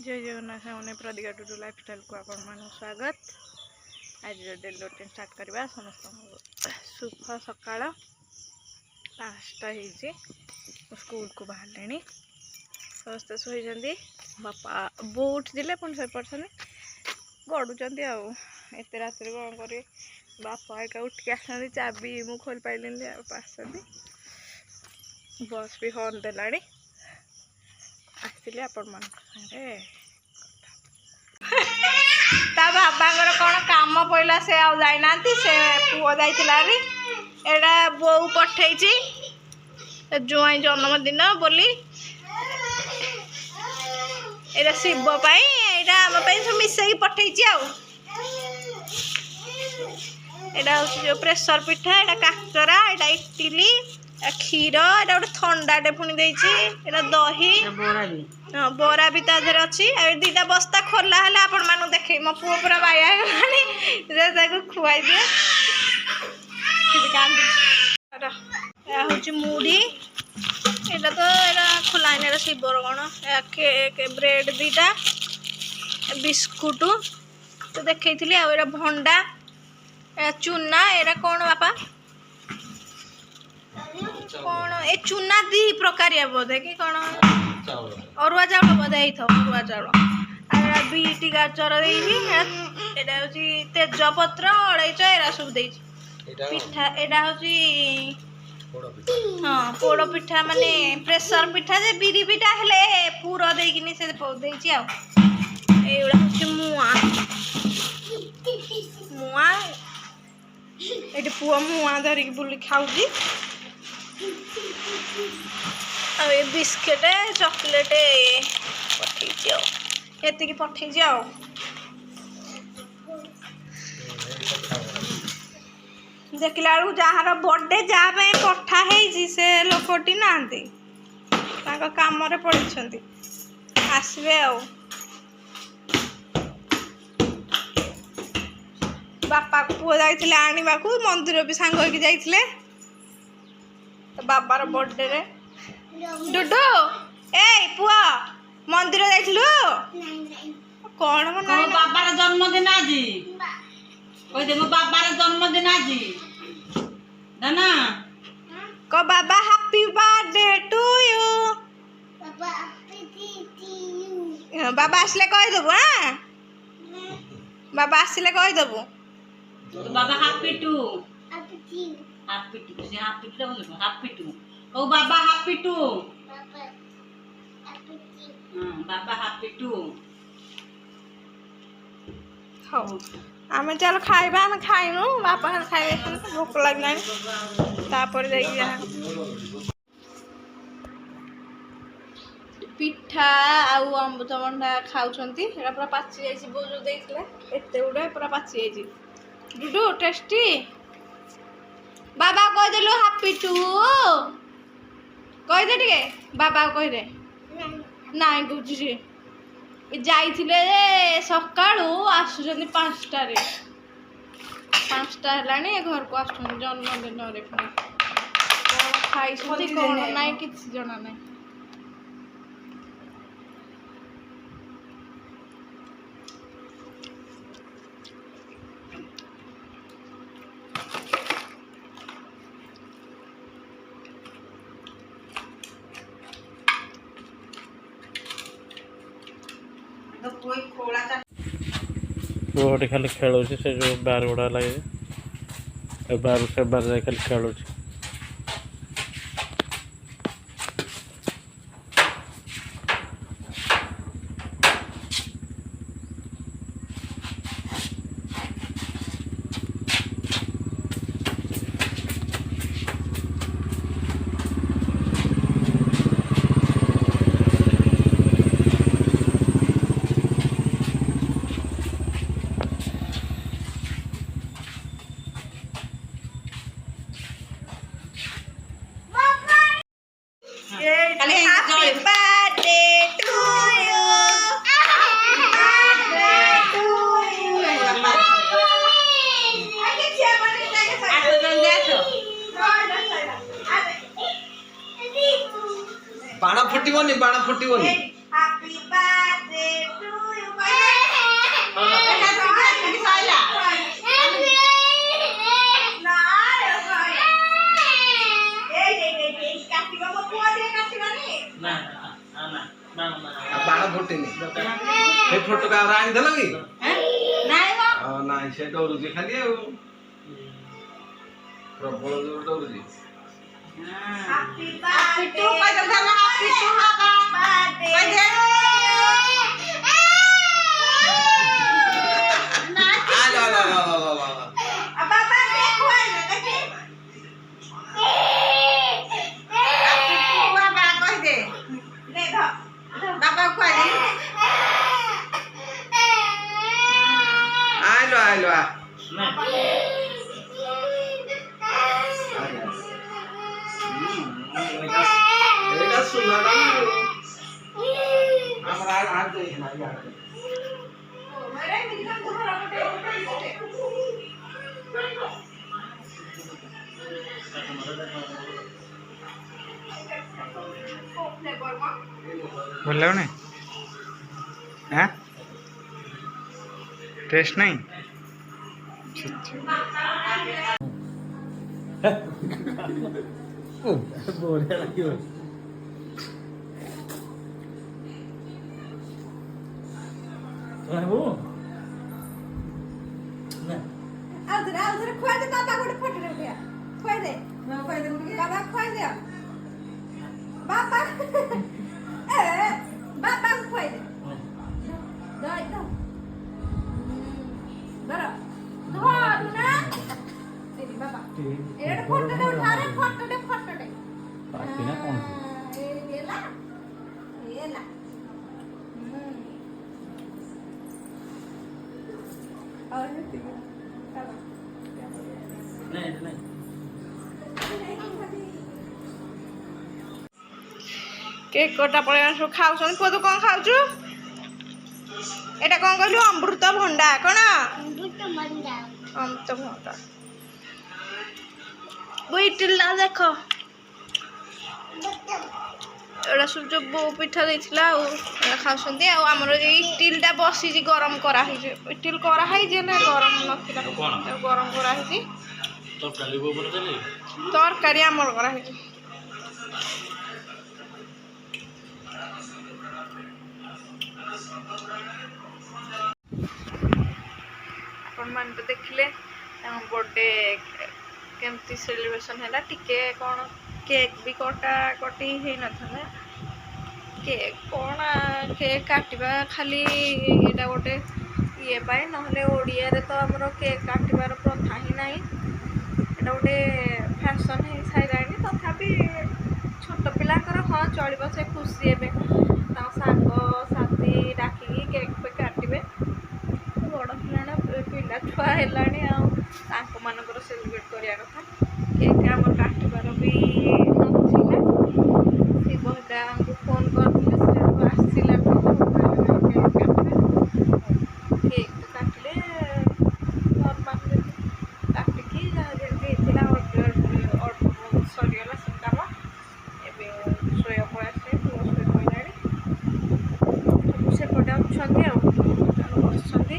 जय जगन्नाथ मैंने प्रदीप टुडू लाइफस्टाइल को आपण स्वागत। आज डेली रूटीन स्टार्ट करवा। समस्त शुभ सकाळ 5टा स्कूल को बाहर समस्ते शोती बापा बो उठिले पुणी शो पड़ते गड़ुंट आते रात कौन कर बापा एका उठिक आसती चाबी मु खोल पाइल आस बस भी हर्न देला आसती आपण मान बाबा कौन काम पड़ा से आना से पुओ जाइए एटा बो पठे जुआई जन्मदिन बोली एटा शिव एटा आम मिसई पठे एटा हूँ प्रेसर पिठा एटा काकरा एटा इटिली क्षीर एटा गोटे थंडाटे पुणी देटा दही बोरा भी तादेर अच्छी दीटा बस्ता खोला है आपण मानू देखे मो पुओ पूरा बाया है खुआई दिए हूँ मुढ़ी एटा तो एटा खोला शिवर कौन केक ब्रेड दीटा बिस्कुट तो देखी आ भंडा चूना एटा कौन बापा कौन ए चूना दी प्रकारिया बोधे कि कौन अरुआ चाउल बोधे अरुआ चाउल बीटी गाजर एटा हूँ तेजपत्र अड़ेच एरा सब पिठा एटा हूँ हाँ पोड़ पिठा माने प्रेसर पिठा जे बिरी पिठा हेले पूर देकिनी से देइछि आ एउडा हूँ मुआ मुआ एटी पुआ मुआ धरिक बुली खाऊजी ये बिस्किट चॉकलेट पठे पठे देखला जार बर्थडे जहाँ पठाई से लोकटी ना काम पड़े आसबे बापा पुओ जाइए आने को मंदिर भी सांग होके जाइए तो बाबार बर्थडे रे डुडू ए पुआ मंदिर जाइलु कौन बाबार जन्मदिन आज कह दे मो बाबार जन्मदिन आज ना को बाबा हैप्पी बर्थडे टू यू बाबा आसले कह देबु हां बाबा आसले कह देबु बाबा हैप्पी टू हैप्पी टू से हैप्पी टू बोल हैप्पी टू ओ बाबा हैप्पी टू बाबा हैप्पी टू हो आमे चल खाइबा हम खाइनु बापा खाइबे भूख लागलानी तापर जाई जा पिठा आउ अमृतभंडा खाउछंती एरा पूरा पाची जाईछि बोजो देइतले एते उडे पूरा पाची जाईछि डुडू टेस्टी बाबा कह देलु हैप्पी टू कह दे टिके बाबा कह दे नाई कहूँ सी जाइए सकाळू आसुचंदी 5टा रे 5टा हेलानी घर को आसुचंदी जन्मदिन रे कौन खाई कौन ना किसी जना ना पुओटे खाली खेलुच से जो बार गुड़ा लगे बार से बार जाए खाली खेलुच Happy birthday to you. बाण फुटबनी Happy birthday ବାଣ ଫୁଟିନି ସେ ଫଟୋ କାହାର ଆଣିଦେଲ କି ନାଇଁ ମ ନାଇଁ ସେ ଡରୁଛି ଖାଲି ଆଉ ପ୍ରବଳ ଜୋର ଡରୁଛି ହାପି ଟୁ କହିଦେ ଧନ ହାପି ଟୁ ବାବା କହିଦେ ବାବା ଦେଖ ଦେଖେ ହାପି ଟୁ ବାବା କହିଦେ ଦେ ଧ ବାବା କହିଦେ ଆଇलो ଆଇलो ଏଇଟା ସୁନାଟା ଆମର ଆଡ ଦେଇ ନା ଆଡ ଭଲ ଲାଗୁନି হ্যাঁ টেস্ট নাই ବଢ଼ିଆ ଲାଗିବ ଖାଇବୁ ନା ଆଉଥରେ ଖୁଆଇ ଦେ ବାବା ଗୋଟେ ଫଟୋ ଉଠିଆ ଖୁଆଇ ଦେ ବାବା ଖୁଆଇ ଦିଅ ବାବା ବାବାଙ୍କୁ ଖୁଆଇ ଦେ ଧର ଧରୁ ନା ବାବା ଏଇଟା ଫଟୋଟେ ଉଠାରେ ଫଟୋଟେ ପାଟି ନା କ'ଣ ହେଲା ହେଲା और ନାଇଁ ନାଇଁ କେକ୍ କଟା ପଳେଇ ସବୁ ଖାଉଛନ୍ତି ପୁଅ ତୁ କ'ଣ ଖାଉଛୁ ଏଇଟା କ'ଣ କହିଲୁ ଅମୃତଭଣ୍ଡା କ'ଣ ଅମୃତଭଣ୍ଡା ଇଟିଲା ଦେଖ ଏଇଟା ସବୁ ଯେଉଁ ବୋଉ ପିଠା ଦେଇଥିଲା ଆଉ ଏଇଟା ଖାଉଛନ୍ତି ଆଉ ଆମର ଏଇ ଇଟିଲଟା ବସିଛି ଗରମ କରାହେଇଛି ଇଟିଲ କରାହେଇଛି ହେଲେ ଗରମ ନଥିଲା ଗରମ କରାହେଇଛି ତରକାରୀ ଆମର କରାହେଇଛି ଆପଣମାନେ ତ ଦେଖିଲେ ତାଙ୍କ ବର୍ଥଡେ କେମିତି ସେଲିବ୍ରେସନ୍ ହେଲା ଟିକେ କ'ଣ କେକ୍ ବି କଟାକଟି ହେଇନଥିଲା କେକ୍ କ'ଣ କେକ୍ କାଟିବା ଖାଲି ଏଇଟା ଗୋଟେ ଇଏ ପାଇଁ ନହେଲେ ଓଡ଼ିଆରେ ତ ଆମର କେକ୍ କାଟିବାର ପ୍ରଥା ହିଁ ନାହିଁ ଏଇଟା ଗୋଟେ ଫ୍ୟାସନ୍ ହେଇସାରିଲାଣି ତଥାପି ଛୋଟ ପିଲାଙ୍କର ହଁ ଚଳିବ ସେ ଖୁସି ହେବେ ତାଙ୍କ ସାଙ୍ଗସାଥି ଡାକିକି କେକ୍ ଫେକ୍ କାଟିବେ ବଡ଼ ପିଲା ଛୁଆ ହେଲାଣି ଆଉ ତାଙ୍କମାନଙ୍କର ସେଲିବ୍ରେଟ୍ କରିବା କଥା କେକ୍ ଆମର କାଟିବାର ବି ନଥିଲା ସେ ବହିଟାଙ୍କୁ ଫୋନ୍ କରିଥିଲେ ସେଠୁ ଆସିଲା କେକ୍ କାଟିଲେ ନର୍ମାଲ କାଟିକି ଯାହା ଯେମିତି ହେଇଥିଲା ଅଳ୍ପ ସରିଗଲା ସେ କାମ ଏବେ ଶୋଇବା ପଳେଇ ଆସିଲେ ପୁଅ ଶୋଇ ପଡ଼ିଲାଣି ସବୁ ସେପଟେ ଅଛନ୍ତି ଆଉ ବସିଛନ୍ତି